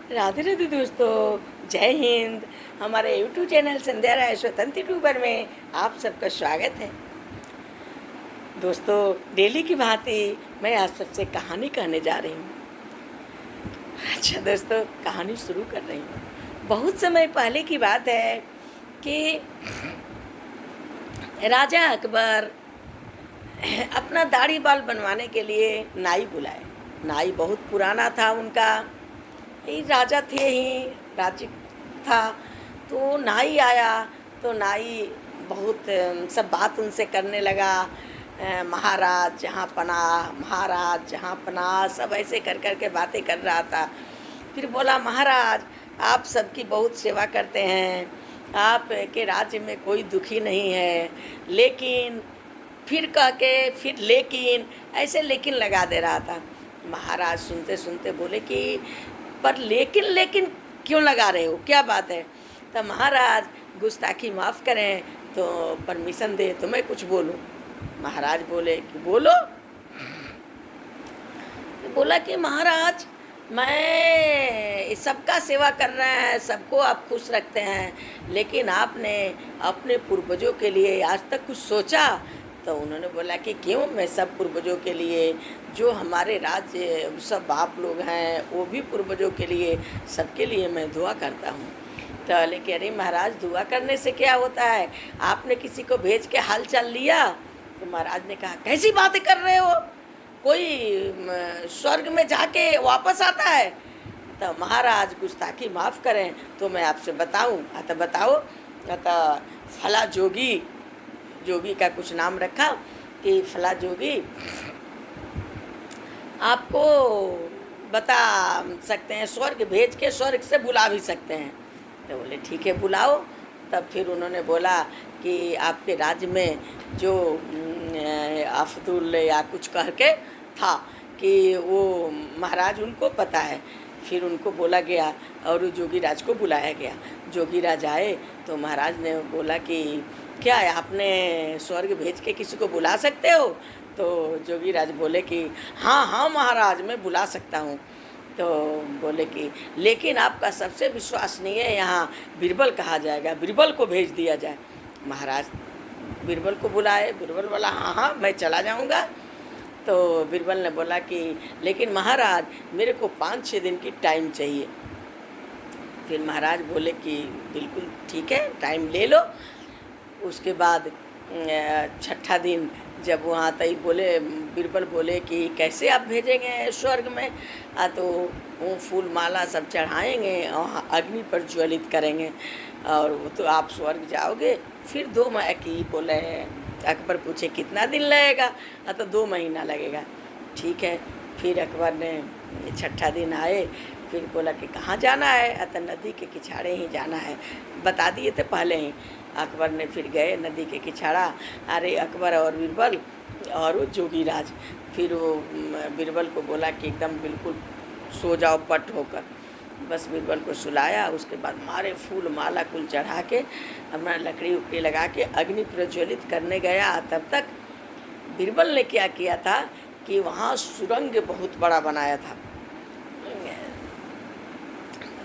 राधे राधे दोस्तों, जय हिंद। हमारे यूट्यूब चैनल संध्या राय स्वतंत्र यूट्यूबर में आप सबका स्वागत है। दोस्तों, डेली की भांति मैं आज सबसे कहानी कहने जा रही हूँ। अच्छा दोस्तों, कहानी शुरू कर रही हूँ। बहुत समय पहले की बात है कि राजा अकबर अपना दाढ़ी बाल बनवाने के लिए नाई बुलाए। नाई बहुत पुराना था उनका, ये राजा थे ही, राज्य था। तो नाई आया तो नाई बहुत सब बात उनसे करने लगा। महाराज जहाँ पनाह, महाराज जहाँ पनाह, सब ऐसे कर कर के बातें कर रहा था। फिर बोला, महाराज आप सबकी बहुत सेवा करते हैं, आप के राज्य में कोई दुखी नहीं है। लेकिन फिर कह के फिर लेकिन ऐसे लेकिन लगा दे रहा था। महाराज सुनते सुनते बोले कि पर लेकिन लेकिन क्यों लगा रहे हो, क्या बात है। तो महाराज गुस्ताखी माफ़ करें तो परमिशन दे तो मैं कुछ बोलूं। महाराज बोले कि बोलो। तो बोला कि महाराज मैं सबका सेवा कर रहे हैं, सबको आप खुश रखते हैं, लेकिन आपने अपने पूर्वजों के लिए आज तक कुछ सोचा। तो उन्होंने बोला कि क्यों, मैं सब पूर्वजों के लिए, जो हमारे राज्य सब आप लोग हैं वो भी पूर्वजों के लिए, सबके लिए मैं दुआ करता हूँ। तो लेकिन अरे महाराज, दुआ करने से क्या होता है, आपने किसी को भेज के हाल चाल लिया। तो महाराज ने कहा, कैसी बातें कर रहे हो, कोई स्वर्ग में जाके वापस आता है। तो महाराज गुस्ताखी माफ़ करें तो मैं आपसे बताऊं। तो बताओ। तो फला जोगी, जोगी का कुछ नाम रखा कि फला जोगी आपको बता सकते हैं, स्वर्ग भेज के स्वर्ग से बुला भी सकते हैं। तो बोले ठीक है, बुलाओ। तब फिर उन्होंने बोला कि आपके राज्य में जो अफ्दुल या कुछ कह के था कि वो महाराज उनको पता है। फिर उनको बोला गया और जोगीराज को बुलाया गया। जोगीराज आए तो महाराज ने बोला कि क्या है, आपने स्वर्ग भेज के किसी को बुला सकते हो। तो जोगीराज बोले कि हाँ हाँ महाराज, मैं बुला सकता हूँ। तो बोले कि लेकिन आपका सबसे विश्वसनीय यहाँ बीरबल कहा जाएगा, बीरबल को भेज दिया जाए। महाराज बीरबल को बुलाए। बीरबल बोला हाँ हाँ मैं चला जाऊँगा। तो बीरबल ने बोला कि लेकिन महाराज मेरे को 5-6 दिन की टाइम चाहिए। फिर महाराज बोले कि बिल्कुल ठीक है, टाइम ले लो। उसके बाद छठा दिन जब वहाँ तई बोले, बीरबल बोले कि कैसे आप भेजेंगे स्वर्ग में। तो वो फूल माला सब चढ़ाएंगे और अग्नि पर ज्वलित करेंगे और वो तो आप स्वर्ग जाओगे। फिर 2 महीने की बोले। अकबर पूछे कितना दिन लगेगा। तो 2 महीना लगेगा। ठीक है। फिर अकबर ने छठा दिन आए। फिर बोला कि कहाँ जाना है। तो नदी के किनारे ही जाना है, बता दिए थे पहले ही। अकबर ने फिर गए नदी के किनारा। अरे अकबर और बीरबल और वो जोगीराज। फिर वो बीरबल को बोला कि एकदम बिल्कुल सो जाओ पट होकर। बस बीरबल को सुलाया। उसके बाद मारे फूल माला कुल चढ़ा के अपना लकड़ी उकड़ी लगा के अग्नि प्रज्वलित करने गया। तब तक बीरबल ने क्या किया था कि वहाँ सुरंग बहुत बड़ा बनाया था।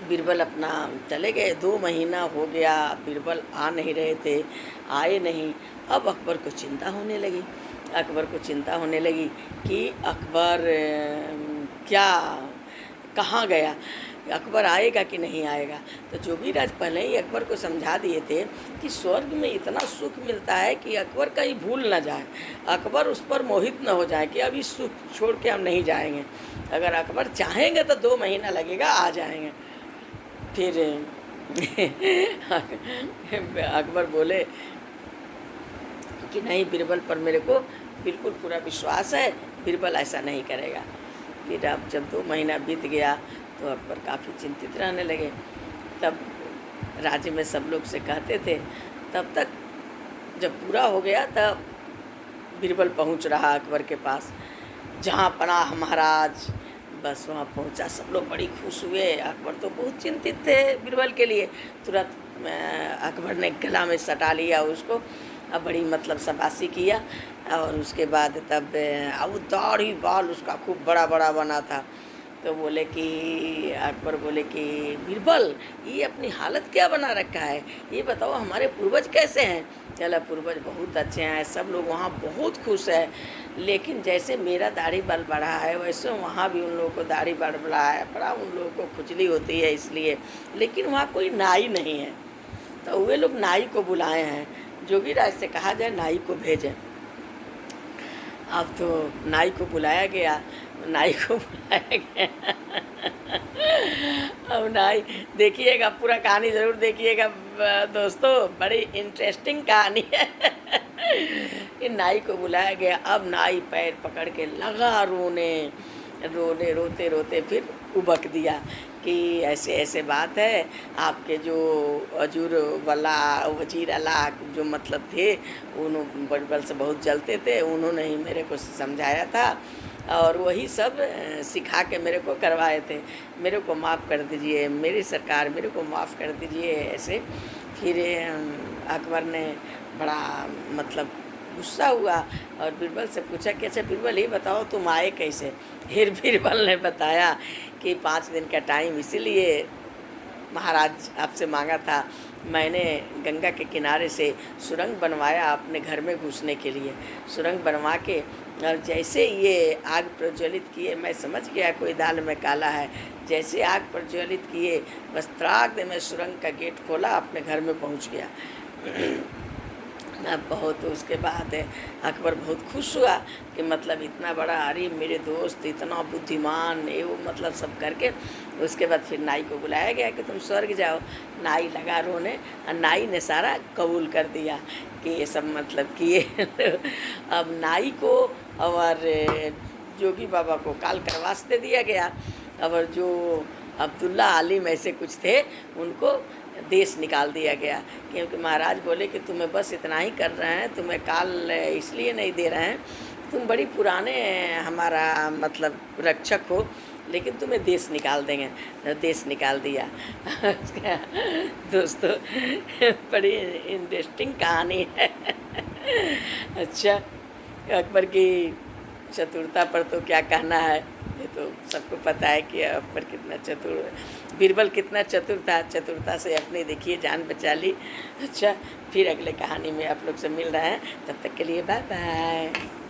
बीरबल अपना चले गए। 2 महीना हो गया, बीरबल आ नहीं रहे थे, आए नहीं। अब अकबर को चिंता होने लगी। अकबर को चिंता होने लगी कि अकबर क्या, कहाँ गया, अकबर आएगा कि नहीं आएगा। तो जोगीराज पहले ही अकबर को समझा दिए थे कि स्वर्ग में इतना सुख मिलता है कि अकबर कहीं भूल ना जाए, अकबर उस पर मोहित न हो जाए कि अब इस सुख छोड़ के हम नहीं जाएंगे। अगर अकबर चाहेंगे तो 2 महीना लगेगा, आ जाएंगे। फिर अकबर बोले कि नहीं, बीरबल पर मेरे को बिल्कुल पूरा विश्वास है, बीरबल ऐसा नहीं करेगा। फिर अब जब 2 महीना बीत गया तो अकबर काफ़ी चिंतित रहने लगे। तब राज्य में सब लोग से कहते थे। तब तक जब पूरा हो गया तब बीरबल पहुंच रहा अकबर के पास, जहाँ पनाह महाराज। बस वहाँ पहुँचा, सब लोग बड़ी खुश हुए। अकबर तो बहुत चिंतित थे बीरबल के लिए। तुरंत अकबर ने गला में सटा लिया उसको, अब बड़ी मतलब शाबाशी किया। और उसके बाद तब वो दाढ़ी बाल उसका खूब बड़ा बड़ा बना था। तो बोले कि अकबर बोले कि बीरबल, ये अपनी हालत क्या बना रखा है, ये बताओ हमारे पूर्वज कैसे हैं। चला, पूर्वज बहुत अच्छे हैं, सब लोग वहाँ बहुत खुश है, लेकिन जैसे मेरा दाढ़ी बाल बढ़ा है वैसे वहाँ भी उन लोगों को दाढ़ी बाल बढ़ा है, बड़ा उन लोगों को खुजली होती है इसलिए, लेकिन वहाँ कोई नाई नहीं है। तो वे लोग नाई को बुलाए हैं, जोगीराज से कहा जाए नाई को भेजें। अब तो नाई को बुलाया गया, नाई को बुलाया गया। अब नाई, देखिएगा पूरा कहानी ज़रूर देखिएगा दोस्तों, बड़ी इंटरेस्टिंग कहानी है। कि नाई को बुलाया गया। अब नाई पैर पकड़ के लगा रोने, रोते रोते फिर उबक दिया कि ऐसे ऐसे बात है, आपके जो वजीर अला जो मतलब थे, उन्होंने बड़बल से बहुत जलते थे, उन्होंने ही मेरे को समझाया था और वही सब सिखा के मेरे को करवाए थे, मेरे को माफ़ कर दीजिए, मेरी सरकार मेरे को माफ़ कर दीजिए। ऐसे फिर अकबर ने बड़ा मतलब गुस्सा हुआ और बीरबल से पूछा कि अच्छा बीरबल, ये बताओ तुम आए कैसे। फिर बीरबल ने बताया कि 5 दिन का टाइम इसीलिए महाराज आपसे मांगा था, मैंने गंगा के किनारे से सुरंग बनवाया अपने घर में घुसने के लिए। सुरंग बनवा के और जैसे ये आग प्रज्वलित किए, मैं समझ गया कोई दाल में काला है। जैसे आग प्रज्वलित किए, बस त्राक दे में सुरंग का गेट खोला, अपने घर में पहुंच गया। अब बहुत उसके बाद अकबर बहुत खुश हुआ कि मतलब इतना बड़ा, अरे मेरे दोस्त इतना बुद्धिमान, ये वो मतलब सब करके। उसके बाद फिर नाई को बुलाया गया कि तुम स्वर्ग जाओ। नाई लगा रोने और नाई ने सारा कबूल कर दिया कि ये सब मतलब किए। अब नाई को और जोगी बाबा को काल करवास दे दिया गया, और जो अब्दुल्ला आलिम ऐसे कुछ थे उनको देश निकाल दिया गया, क्योंकि महाराज बोले कि तुम्हें बस इतना ही कर रहे हैं, तुम्हें काल इसलिए नहीं दे रहे हैं, तुम बड़ी पुराने हमारा मतलब रक्षक हो, लेकिन तुम्हें देश निकाल देंगे। तो देश निकाल दिया। दोस्तों बड़ी इंटरेस्टिंग कहानी है। अच्छा, अकबर की चतुरता पर तो क्या कहना है, ये तो सबको पता है कि अकबर कितना चतुर, बीरबल कितना चतुर था, चतुरता से अपनी देखिए जान बचा ली। अच्छा, फिर अगले कहानी में आप लोग से मिल रहे हैं, तब तक के लिए बाय बाय।